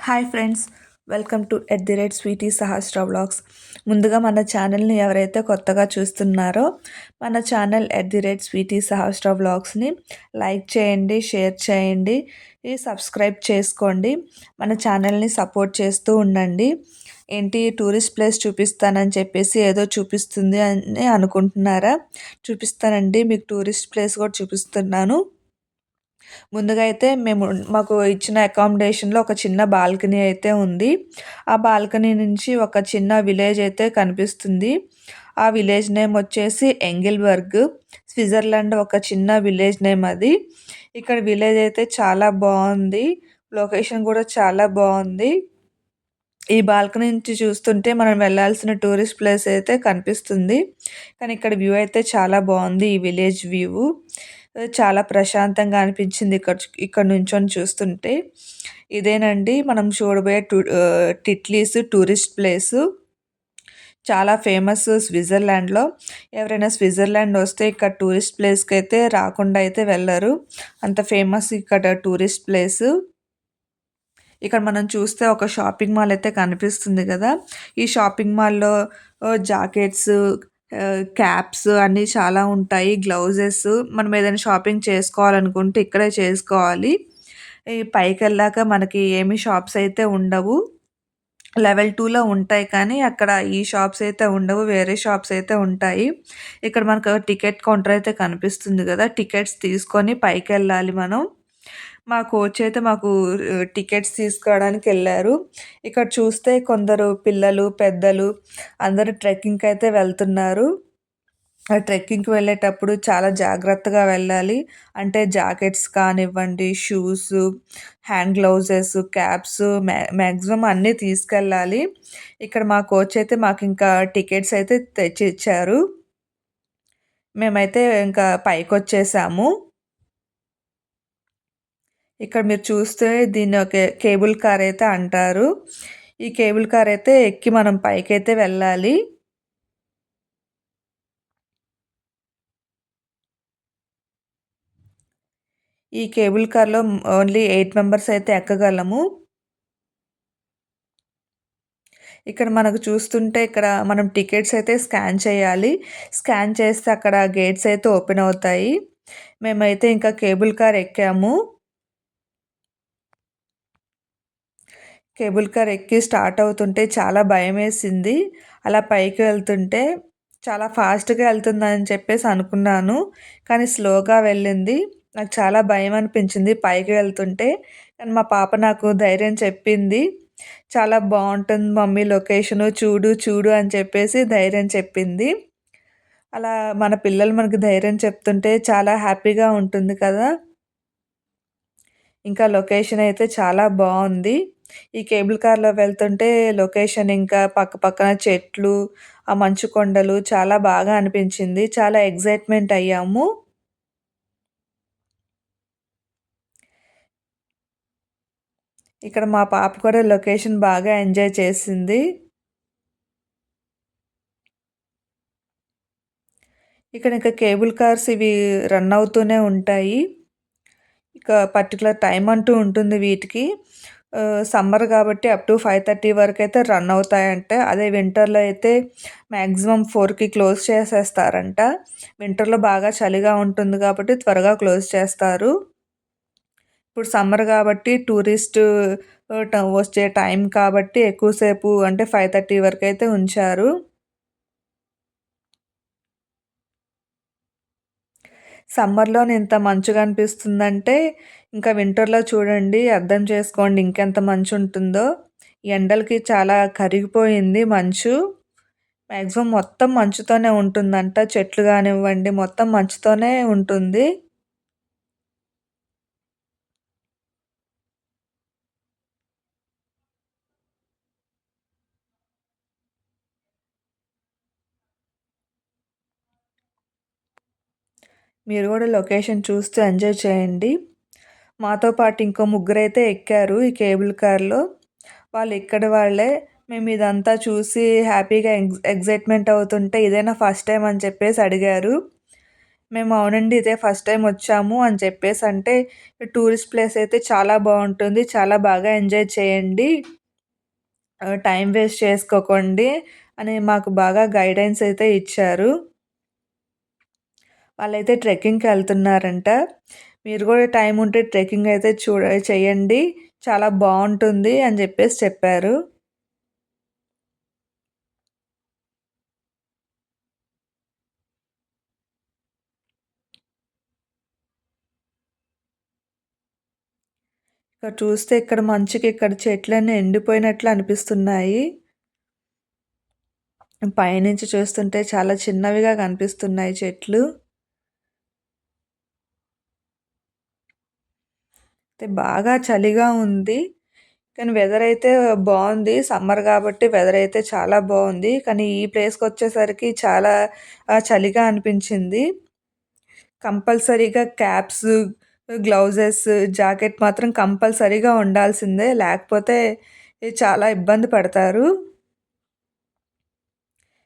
Hi friends, welcome to @Sweety Sahasra vlogs. ముందుగా మన ఛానల్ని ఎవరైతే కొత్తగా చూస్తున్నారో మన ఛానల్ స్వీటీ సహస్ర వ్లాగ్స్ని లైక్ చేయండి, షేర్ చేయండి, సబ్స్క్రైబ్ చేసుకోండి. మన ఛానల్ని సపోర్ట్ చేస్తూ ఉండండి. ఏంటి టూరిస్ట్ ప్లేస్ చూపిస్తానని చెప్పేసి ఏదో చూపిస్తుంది అని అనుకుంటున్నారా? చూపిస్తానండి, మీకు టూరిస్ట్ ప్లేస్ కూడా చూపిస్తున్నాను. ముందుగా అయితే మాకు ఇచ్చిన అకామిడేషన్‌లో ఒక చిన్న బాల్కనీ అయితే ఉంది. ఆ బాల్కనీ నుంచి ఒక చిన్న విలేజ్ అయితే కనిపిస్తుంది. ఆ విలేజ్ నేమ్ వచ్చేసి ఎంగిల్‌బర్గ్. స్విట్జర్లాండ్ ఒక చిన్న విలేజ్ నేమ్ అది. ఇక్కడ విలేజ్ అయితే చాలా బావుంది. లొకేషన్ కూడా చాలా బావుంది. ఈ బాల్కనీ నుంచి చూస్తుంటే మనం వెళ్ళాల్సిన టూరిస్ట్ ప్లేస్ అయితే కనిపిస్తుంది. కానీ ఇక్కడ వ్యూ అయితే చాలా బావుంది. ఈ విలేజ్ వ్యూ చాలా ప్రశాంతంగా అనిపించింది ఇక్కడ నుంచొని చూస్తుంటే. ఇదేనండి మనం చూడబోయే టిట్లీస్ టూరిస్ట్ ప్లేసు. చాలా ఫేమస్ స్విట్జర్లాండ్‌లో. ఎవరైనా స్విట్జర్లాండ్ వస్తే ఇక్కడ టూరిస్ట్ ప్లేస్‌కైతే రాకుండా అయితే వెళ్ళరు. అంత ఫేమస్ ఇక్కడ టూరిస్ట్ ప్లేసు. ఇక్కడ మనం చూస్తే ఒక షాపింగ్ మాల్ అయితే కనిపిస్తుంది కదా! ఈ షాపింగ్ మాల్‌లో జాకెట్స్, క్యాప్స్ అన్నీ చాలా ఉంటాయి. గ్లౌజెస్ మనం ఏదైనా షాపింగ్ చేసుకోవాలనుకుంటే ఇక్కడే చేసుకోవాలి. ఈ పైకెళ్ళాక మనకి ఏమి షాప్స్ అయితే ఉండవు. లెవెల్ 2లో ఉంటాయి కానీ అక్కడ ఈ షాప్స్ అయితే ఉండవు. వేరే షాప్స్ అయితే ఉంటాయి. ఇక్కడ మనకు టికెట్ కౌంటర్ అయితే కనిపిస్తుంది కదా! టికెట్స్ తీసుకొని పైకెళ్ళాలి మనం. మా కోచ్ అయితే మాకు టికెట్స్ తీసుకోవడానికెళ్లారు. ఇక్కడ చూస్తే కొందరు పిల్లలు, పెద్దలు అందరూ ట్రెక్కింగ్‌కైతే వెళ్తున్నారు. ఆ ట్రెక్కింగ్‌కి వెళ్ళేటప్పుడు చాలా జాగ్రత్తగా వెళ్ళాలి. అంటే జాకెట్స్ కానివ్వండి, shoes, hand gloves, caps maximum అన్నీ తీసుకెళ్ళాలి. ఇక్కడ మా కోచ్ అయితే మాకింకా టికెట్స్ అయితే తెచ్చి ఇచ్చారు. మేమైతే ఇంకా పైకొచ్చేసాము. ఇక్కడ మీరు చూస్తే దీన్ని ఒక కేబుల్ కార్ అయితే అంటారు. ఈ కేబుల్ కార్ అయితే ఎక్కి మనం పైకైతే వెళ్ళాలి. ఈ కేబుల్ కార్‌లో ఓన్లీ 8 మెంబర్స్ అయితే ఎక్కగలము. ఇక్కడ మనకు చూస్తుంటే ఇక్కడ మనం టికెట్స్ అయితే స్కాన్ చేయాలి. స్కాన్ చేస్తే అక్కడ గేట్స్ అయితే ఓపెన్ అవుతాయి. మేమైతే ఇంకా కేబుల్ కార్ ఎక్కాము. కేబుల్ కార్ ఎక్కి స్టార్ట్ అవుతుంటే చాలా భయమేసింది. అలా పైకి వెళ్తుంటే చాలా ఫాస్ట్‌గా ఎళ్తుందని చెప్పేసి అనుకున్నాను. కానీ స్లోగా వెళ్ళింది. నాకు చాలా భయం అనిపించింది పైకి వెళ్తుంటే. కానీ మా పాప నాకు ధైర్యం చెప్పింది. చాలా బావుంటుంది మమ్మీ లొకేషను చూడు, చూడు అని చెప్పేసి ధైర్యం చెప్పింది. అలా మన పిల్లలు మనకు ధైర్యం చెప్తుంటే చాలా హ్యాపీగా ఉంటుంది కదా! ఇంకా లొకేషన్ అయితే చాలా బావుంది. ఈ కేబుల్ కార్‌లో వెళ్తుంటే లొకేషన్ ఇంకా పక్కన చెట్లు, ఆ మంచు కొండలు చాలా బాగా అనిపించింది. చాలా ఎక్సైట్‌మెంట్ అయ్యాము. ఇక్కడ మా పాప కూడా లొకేషన్ బాగా ఎంజాయ్ చేసింది. ఇక్కడ ఇంకా కేబుల్ కార్స్ ఇవి రన్ అవుతూనే ఉంటాయి. ఇక పర్టిక్యులర్ టైమ్ అంటూ ఉంటుంది వీటికి. సమ్మర్ కాబట్టి అప్ టు 5:30 వరకైతే రన్ అవుతాయంట. అదే వింటర్‌లో అయితే మాక్సిమం 4కి క్లోజ్ చేసేస్తారంట. వింటర్‌లో బాగా చలిగా ఉంటుంది కాబట్టి త్వరగా క్లోజ్ చేస్తారు. ఇప్పుడు సమ్మర్ కాబట్టి టూరిస్ట్ వచ్చే టైం కాబట్టి ఎక్కువ సేపు అంటే 5:30 వరకైతే ఉంచారు. సమ్మర్‌లోనే ఇంత మంచుగా అనిపిస్తుందంటే, ఇంకా వింటర్‌లో చూడండి అర్థం చేసుకోండి ఇంకెంత మంచుంటుందో. ఎండలకి చాలా కరిగిపోయింది మంచు. మాక్సిమం మొత్తం మంచుతోనే ఉంటుందంట. చెట్లు గానివ్వండి మొత్తం మంచుతోనే ఉంటుంది. మీరు గూడా లొకేషన్ చూస్తూ ఎంజాయ్ చేయండి. మాతో పాటు ఇంకో ముగ్గురైతే ఎక్కారు ఈ కేబుల్ కార్‌లో. వాళ్ళు ఇక్కడి వాళ్ళే. మేము ఇదంతా చూసి హ్యాపీగా ఎక్సైట్‌మెంట్ అవుతుంటే ఇదేనా ఫస్ట్ టైమ్ అని చెప్పేసి అడిగారు. మేము అవునండి. ఇదే ఫస్ట్ టైమ్ వచ్చాము అని చెప్పేసంటే, టూరిస్ట్ ప్లేస్ అయితే చాలా బావుంటుంది. చాలా బాగా ఎంజాయ్ చేయండి. టైమ్ వేస్ట్ చేసుకోకండి అని మాకు బాగా గైడెన్స్ అయితే ఇచ్చారు. వాళ్ళైతే ట్రెక్కింగ్‌కెళ్తున్నారంట. మీరు గూడా టైమ్ ఉంటే ట్రెక్కింగ్ అయితే చేయండి. చాలా బావుంటుంది అని జెప్పేసి చెప్పారు. ఇక్కడ చూస్తే ఇక్కడ మంచుకి ఇక్కడ చెట్లన్నీ ఎండిపోయినట్లు అనిపిస్తున్నాయి. పైనుంచి చూస్తుంటే చాలా చిన్నవిగా కనిపిస్తున్నాయి చెట్లు. అయితే బాగా చలిగా ఉంది. కానీ వెదర్ అయితే బావుంది. సమ్మర్ గాబట్టి వెదర్ అయితే చాలా బావుంది. కానీ ఈ ప్లేస్‌కొచ్చేసరికి చాలా చలిగా అనిపించింది. కంపల్సరీగా క్యాప్స్, గ్లౌజెస్, జాకెట్ మాత్రం కంపల్సరీగా ఉండాల్సిందే. లేకపోతే చాలా ఇబ్బంది పడతారు.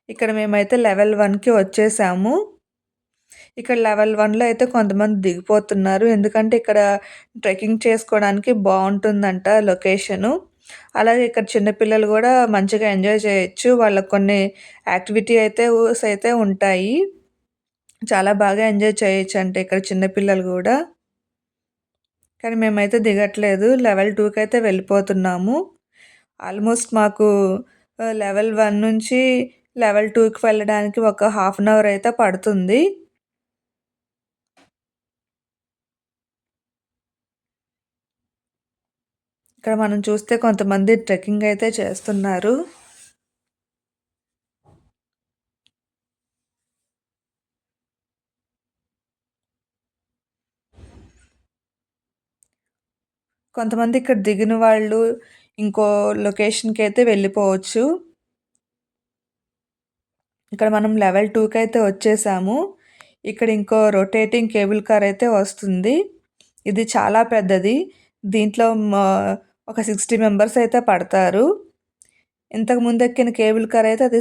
ఇక్కడ మేమైతే లెవెల్ 1కి వచ్చేసాము. ఇక్కడ లెవెల్ 1లో అయితే కొంతమంది దిగిపోతున్నారు. ఎందుకంటే ఇక్కడ ట్రెక్కింగ్ చేసుకోవడానికి బావుంటుందంట లొకేషను. అలాగే ఇక్కడ చిన్న పిల్లలు గూడా మంచిగా ఎంజాయ్ చేయొచ్చు. వాళ్ళకి కొన్ని యాక్టివిటీ అయితే ఉంటాయి. చాలా బాగా ఎంజాయ్ చేయొచ్చంట ఇక్కడ చిన్న పిల్లలు గూడా. కానీ మేమైతే దిగట్లేదు. లెవెల్ 2కైతే వెళ్ళిపోతున్నాము. ఆల్మోస్ట్ మాకు లెవెల్ 1 నుంచి లెవెల్ 2కి వెళ్ళడానికి ఒక హాఫ్ అన్ అవర్ అయితే పడుతుంది. ఇక్కడ మనం చూస్తే కొంతమంది ట్రెక్కింగ్ అయితే చేస్తున్నారు. కొంతమంది ఇక్కడ దిగిన వాళ్ళు ఇంకో లొకేషన్‌కైతే వెళ్ళిపోవచ్చు. ఇక్కడ మనం లెవెల్ 2కైతే వచ్చేసాము. ఇక్కడ ఇంకో రొటేటింగ్ కేబుల్ కార్ అయితే వస్తుంది. ఇది చాలా పెద్దది. దీంట్లో ఒక 60 మెంబర్స్ అయితే పడతారు. ఇంతకు ముందు ఎక్కిన కేబుల్ కార్ అయితే అది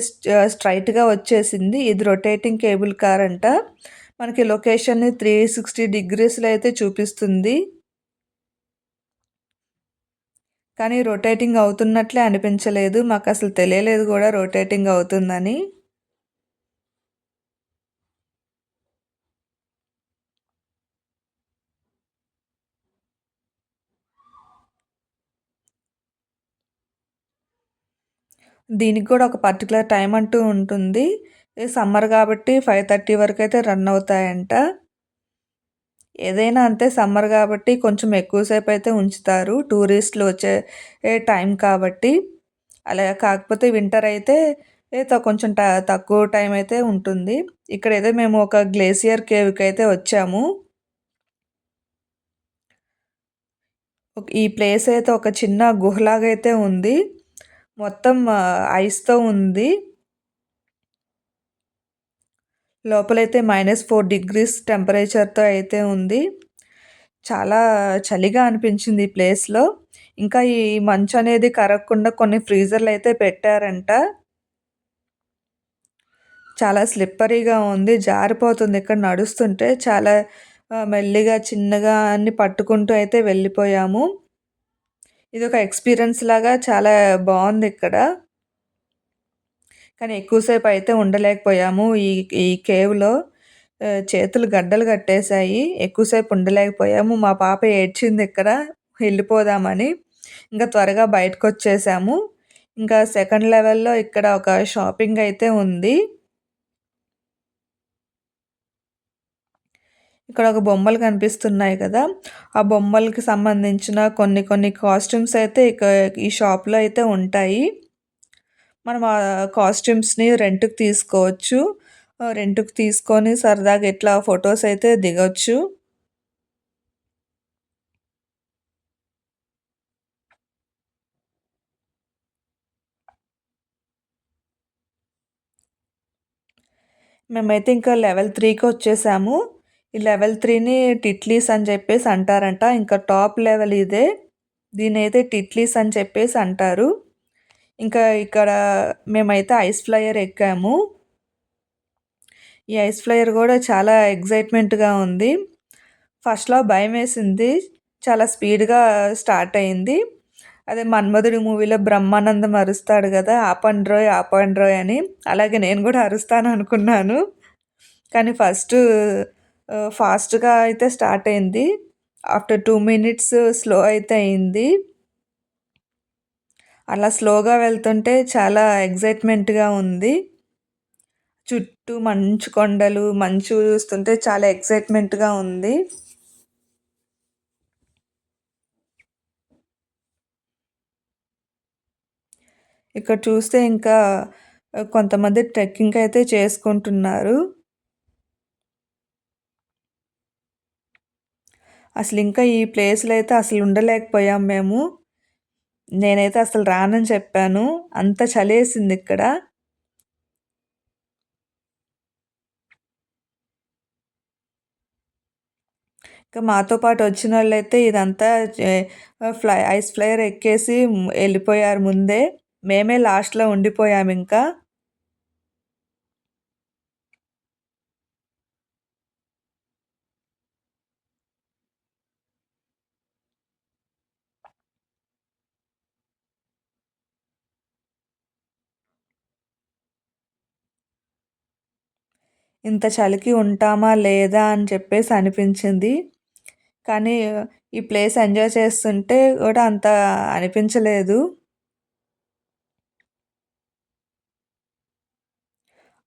స్ట్రెయిట్‌గా వచ్చేసింది. ఇది రొటేటింగ్ కేబుల్ కార్ అంట. మనకి లొకేషన్‌ని 360 డిగ్రీస్‌లో అయితే చూపిస్తుంది. కానీ రొటేటింగ్ అవుతున్నట్లే అనిపించలేదు. మాకసలు తెలియలేదు గూడా రొటేటింగ్ అవుతుందని. దీనికి గూడా ఒక పర్టిక్యులర్ టైమ్ అంటూ ఉంటుంది. సమ్మర్ గాబట్టి 5:30 వరకైతే రన్ అవుతాయంట. ఏదైనా అంతే సమ్మర్ గాబట్టి కొంచెం ఎక్కువ సేపయితే ఉంచుతారు. టూరిస్టులు వచ్చే టైం కాబట్టి. అలా కాకపోతే వింటర్ అయితే కొంచెం తక్కువ టైం అయితే ఉంటుంది. ఇక్కడేదో మేము ఒక గ్లేసియర్ కేవ్‌కైతే వచ్చాము. ఈ ప్లేస్ అయితే ఒక చిన్న గుహలాగా అయితే ఉంది. మొత్తం ఐస్‌తో ఉంది. లోపలైతే -4 డిగ్రీస్ టెంపరేచర్‌తో అయితే ఉంది. చాలా చలిగా అనిపించింది ఈ ప్లేస్‌లో. ఇంకా ఈ మంచనేది కరగకుండా కొన్ని ఫ్రీజర్‌లయితే పెట్టారంట. చాలా స్లిప్పరీగా ఉంది. జారిపోతుంది ఇక్కడ నడుస్తుంటే. చాలా మెల్లిగా, చిన్నగా అన్ని పట్టుకుంటూ అయితే వెళ్ళిపోయాము. ఇదొక ఎక్స్‌పీరియన్స్ లాగా చాలా బావుందిక్కడ. కానీ ఎక్కువ సేపయితే ఉండలేకపోయాము. ఈ ఈ కేవ్‌లో చేతులు గడ్డలు కట్టేశాయి. ఎక్కువ సేపు ఉండలేకపోయాము. మా పాప ఏడ్చిందిక్కడ ఎళ్ళిపోదామని. ఇంకా త్వరగా బయటకొచ్చేసాము. ఇంకా సెకండ్ లెవెల్‌లో ఇక్కడ ఒక షాపింగ్ అయితే ఉంది. ఇక్కడ ఒక బొమ్మలు కనిపిస్తున్నాయి కదా! ఆ బొమ్మలకి సంబంధించిన కొన్ని కొన్ని కాస్ట్యూమ్స్ అయితే ఈ షాప్‌లో అయితే ఉంటాయి. మనం ఆ కాస్ట్యూమ్స్‌ని రెంట్‌కి తీసుకోవచ్చు. రెంట్‌కి తీసుకొని సరదాగా ఇట్లా ఫోటోస్ అయితే దిగొచ్చు. మేమైతే ఇంకా లెవెల్ 3కొచ్చేసాము. ఈ లెవెల్ 3ని టిట్లీస్ అని చెప్పేసి అంటారంట. ఇంకా టాప్ లెవెల్ ఇదే. దీన్నైతే టిట్లీస్ అని చెప్పేసి అంటారు. ఇంకా ఇక్కడ మేమైతే ఐస్ ఫ్లైయర్ ఎక్కాము. ఈ ఐస్ ఫ్లైయర్ గూడా చాలా ఎక్సైట్‌మెంట్‌గా ఉంది. ఫస్ట్‌లో భయమేసింది. చాలా స్పీడ్‌గా స్టార్ట్ అయింది. అదే 'మన్మధుడు' మూవీలో బ్రహ్మానందం అరుస్తాడు గదా! ఆపండ్రోయ్! ఆపండ్రోయ్! అని. అలాగే నేను గూడా అరుస్తాననుకున్నాను. కానీ ఫాస్ట్‌గా అయితే స్టార్ట్ అయింది. ఆఫ్టర్ 2 మినిట్స్ స్లో అయితే అయింది. అలా స్లోగా వెళ్తుంటే చాలా ఎక్సైట్‌మెంట్‌గా ఉంది. చుట్టూ మంచు కొండలు, మంచు చూస్తుంటే చాలా ఎక్సైట్‌మెంట్‌గా ఉంది. ఇక్కడ చూస్తే ఇంకా కొంతమంది ట్రెక్కింగ్ అయితే చేసుకుంటున్నారు. అసలింకా ఈ ప్లేస్‌లో అయితే అసలు ఉండలేకపోయాం మేము. నేనైతే అసలు రానని చెప్పాను. అంత చలేసిందిక్కడ. ఇంకా మాతో పాటు వచ్చినోళ్ళైతే ఇదంతా ఐస్ ఫ్లైయర్ ఎక్కేసి ఎళ్ళిపోయారు ముందే. మేమే లాస్ట్‌లో ఉండిపోయామింకా. ఇంత చలికి ఉంటామా లేదా అని చెప్పేసి అనిపించింది. కానీ ఈ ప్లేస్ ఎంజాయ్ చేస్తుంటే గూడా అంత అనిపించలేదు.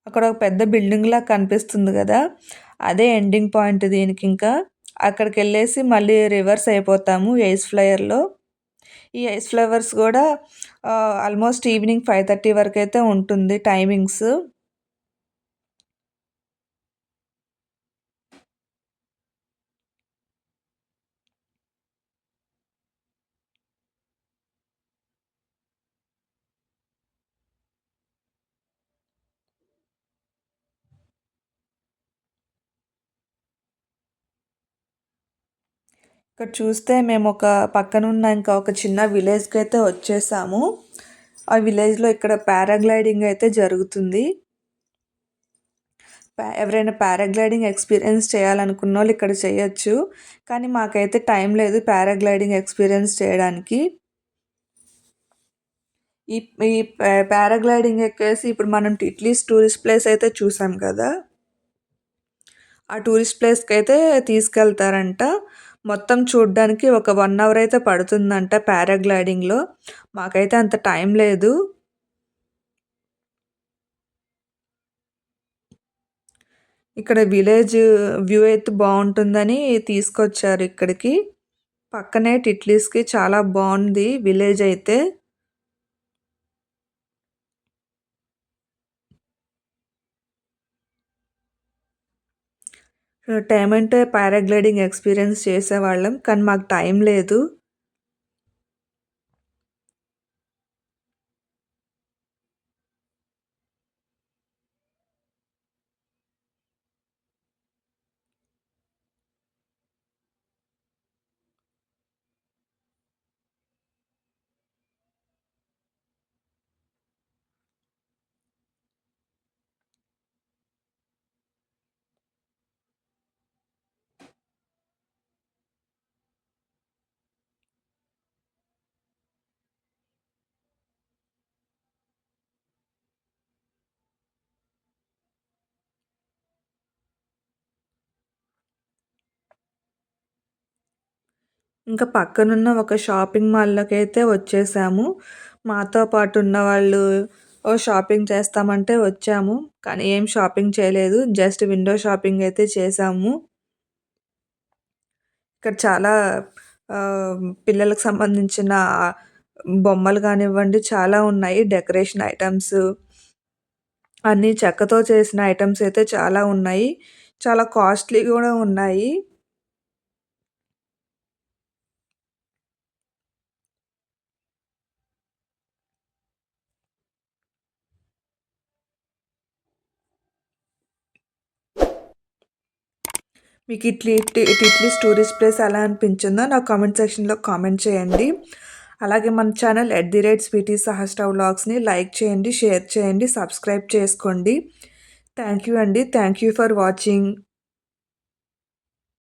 అక్కడ ఒక పెద్ద బిల్డింగ్‌లా కనిపిస్తుంది గదా! అదే ఎండింగ్ పాయింట్ దీనికింకా. అక్కడికెళ్ళేసి మళ్ళీ రివర్స్ అయిపోతాము ఎయిస్ ఫ్లైయర్‌లో. ఈ ఐస్ ఫ్లవర్స్ గూడా ఆల్మోస్ట్ ఈవినింగ్ 5:30 వరకైతే ఉంటుంది టైమింగ్స్. ఇక్కడ చూస్తే మేమొక పక్కనున్న ఇంకా ఒక చిన్న విలేజ్‌కైతే వచ్చేసాము. ఆ విలేజ్‌లో ఇక్కడ పారాగ్లైడింగ్ అయితే జరుగుతుంది. ఎవరైనా పారాగ్లైడింగ్ ఎక్స్‌పీరియన్స్ చేయాలనుకున్నోళ్ళు ఇక్కడ చేయొచ్చు. కానీ మాకైతే టైం లేదు పారాగ్లైడింగ్ ఎక్స్‌పీరియన్స్ చేయడానికి. ఈ ఈ పారాగ్లైడింగ్ ఎక్కేసి ఇప్పుడు మనం టిట్లీస్ టూరిస్ట్ ప్లేస్ అయితే చూసాం కదా! ఆ టూరిస్ట్ ప్లేస్‌కైతే తీసుకెళ్తారంట. మొత్తం చూడ్డానికి ఒక 1 అవర్ అయితే పడుతుందంట పారాగ్లైడింగ్‌లో. మాకైతే అంత టైం లేదు. ఇక్కడ విలేజ్ వ్యూ అయితే బావుంటుందని తీసుకొచ్చారు ఇక్కడికి. పక్కనే టిట్లీస్‌కి చాలా బావుంది విలేజ్ అయితే. టైమ్ అంటే పారాగ్లైడింగ్ ఎక్స్‌పీరియన్స్ చేసేవాళ్ళం. కానీ మాకు టైం లేదు. ఇంకా పక్కనున్న ఒక షాపింగ్ మాల్‌లోకైతే వచ్చేసాము. మాతో పాటు ఉన్నవాళ్ళు షాపింగ్ చేస్తామంటే వచ్చాము. కానీ ఏం షాపింగ్ చేయలేదు. జస్ట్ విండో షాపింగ్ అయితే చేశాము. ఇక్కడ చాలా పిల్లలకు సంబంధించిన బొమ్మలు గానివ్వండి చాలా ఉన్నాయి. డెకరేషన్ ఐటెమ్స్ అన్నీ చెక్కతో చేసిన ఐటెమ్స్ అయితే చాలా ఉన్నాయి. చాలా కాస్ట్‌లీ గూడా ఉన్నాయి. మీకు టిట్లీస్ టూరిస్ట్ ప్లేస్ ఎలా అనిపించిందో నాకు కామెంట్ సెక్షన్‌లో కామెంట్ చేయండి. అలాగే మన ఛానల్ @స్వీటీ సహస్ర వ్లాగ్స్‌ని లైక్ చేయండి, షేర్ చేయండి, సబ్స్క్రైబ్ చేసుకోండి. థ్యాంక్ యూ అండి. Thank you for watching.